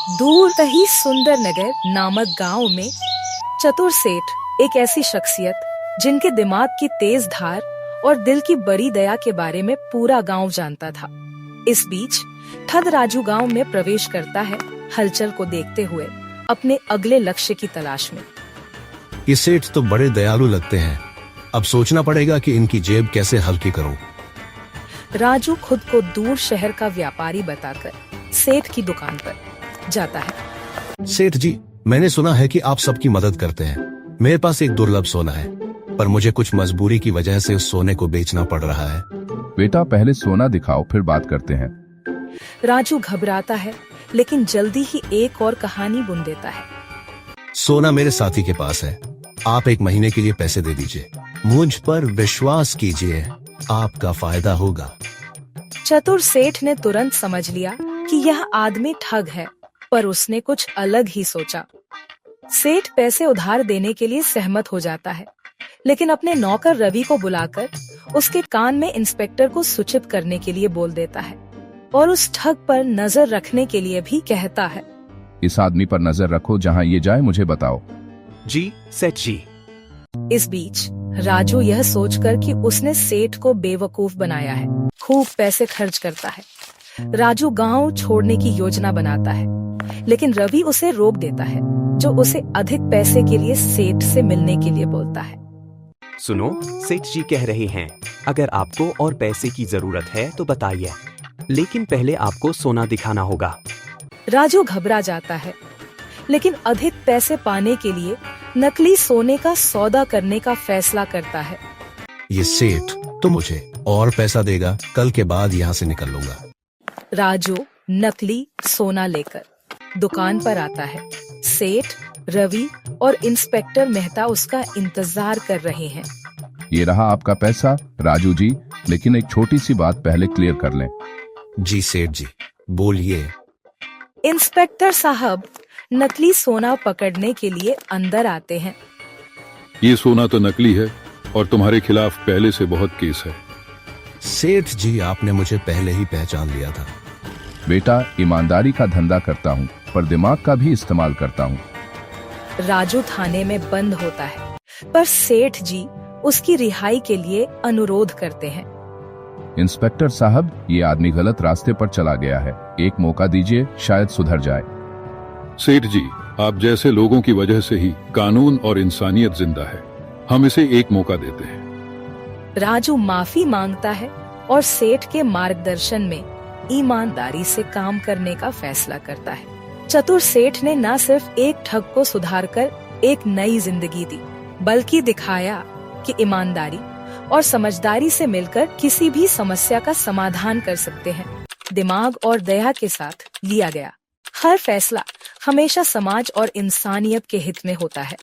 दूर कहीं सुंदर नगर नामक गांव में चतुर सेठ, एक ऐसी शख्सियत जिनके दिमाग की तेज धार और दिल की बड़ी दया के बारे में पूरा गांव जानता था। इस बीच ठग राजू गांव में प्रवेश करता है, हलचल को देखते हुए अपने अगले लक्ष्य की तलाश में। ये सेठ तो बड़े दयालु लगते हैं। अब सोचना पड़ेगा कि इनकी जेब कैसे हल्की करूं। राजू खुद को दूर शहर का व्यापारी बताकर सेठ की दुकान पर जाता है। सेठ जी, मैंने सुना है कि आप सबकी मदद करते हैं। मेरे पास एक दुर्लभ सोना है, पर मुझे कुछ मजबूरी की वजह से उस सोने को बेचना पड़ रहा है। बेटा, पहले सोना दिखाओ, फिर बात करते हैं। राजू घबराता है, लेकिन जल्दी ही एक और कहानी बुन देता है। सोना मेरे साथी के पास है। आप 1 महीने के लिए पैसे दे दीजिए। मुझ पर विश्वास कीजिए, आपका फायदा होगा। चतुर सेठ ने तुरंत समझ लिया कि यह आदमी ठग है, पर उसने कुछ अलग ही सोचा। सेठ पैसे उधार देने के लिए सहमत हो जाता है, लेकिन अपने नौकर रवि को बुलाकर उसके कान में इंस्पेक्टर को सूचित करने के लिए बोल देता है और उस ठग पर नजर रखने के लिए भी कहता है। इस आदमी पर नजर रखो, जहाँ ये जाए मुझे बताओ। जी सेठ जी। इस बीच राजू यह सोचकर कि उसने सेठ को बेवकूफ बनाया है, खूब पैसे खर्च करता है। राजू गांव छोड़ने की योजना बनाता है, लेकिन रवि उसे रोक देता है, जो उसे अधिक पैसे के लिए सेठ से मिलने के लिए बोलता है। सुनो, सेठ जी कह रहे हैं, अगर आपको और पैसे की जरूरत है तो बताइए, लेकिन पहले आपको सोना दिखाना होगा। राजू घबरा जाता है, लेकिन अधिक पैसे पाने के लिए नकली सोने का सौदा करने का फैसला करता है। ये सेठ तो मुझे और पैसा देगा, कल के बाद यहाँ से निकल लूंगा। राजू नकली सोना लेकर दुकान पर आता है। सेठ, रवि और इंस्पेक्टर मेहता उसका इंतजार कर रहे हैं। ये रहा आपका पैसा राजू जी, लेकिन एक छोटी सी बात पहले क्लियर कर लें। जी सेठ जी, बोलिए। इंस्पेक्टर साहब नकली सोना पकड़ने के लिए अंदर आते हैं। ये सोना तो नकली है और तुम्हारे खिलाफ पहले से बहुत केस है। सेठ जी, आपने मुझे पहले ही पहचान लिया था। बेटा, ईमानदारी का धंधा करता हूँ, पर दिमाग का भी इस्तेमाल करता हूँ। राजू थाने में बंद होता है, पर सेठ जी उसकी रिहाई के लिए अनुरोध करते हैं। इंस्पेक्टर साहब, ये आदमी गलत रास्ते पर चला गया है, एक मौका दीजिए, शायद सुधर जाए। सेठ जी, आप जैसे लोगों की वजह से ही कानून और इंसानियत जिंदा है। हम इसे एक मौका देते हैं। राजू माफी मांगता है और सेठ के मार्गदर्शन में ईमानदारी से काम करने का फैसला करता है। चतुर सेठ ने न सिर्फ एक ठग को सुधारकर एक नई जिंदगी दी, बल्कि दिखाया कि ईमानदारी और समझदारी से मिलकर किसी भी समस्या का समाधान कर सकते हैं। दिमाग और दया के साथ लिया गया हर फैसला हमेशा समाज और इंसानियत के हित में होता है।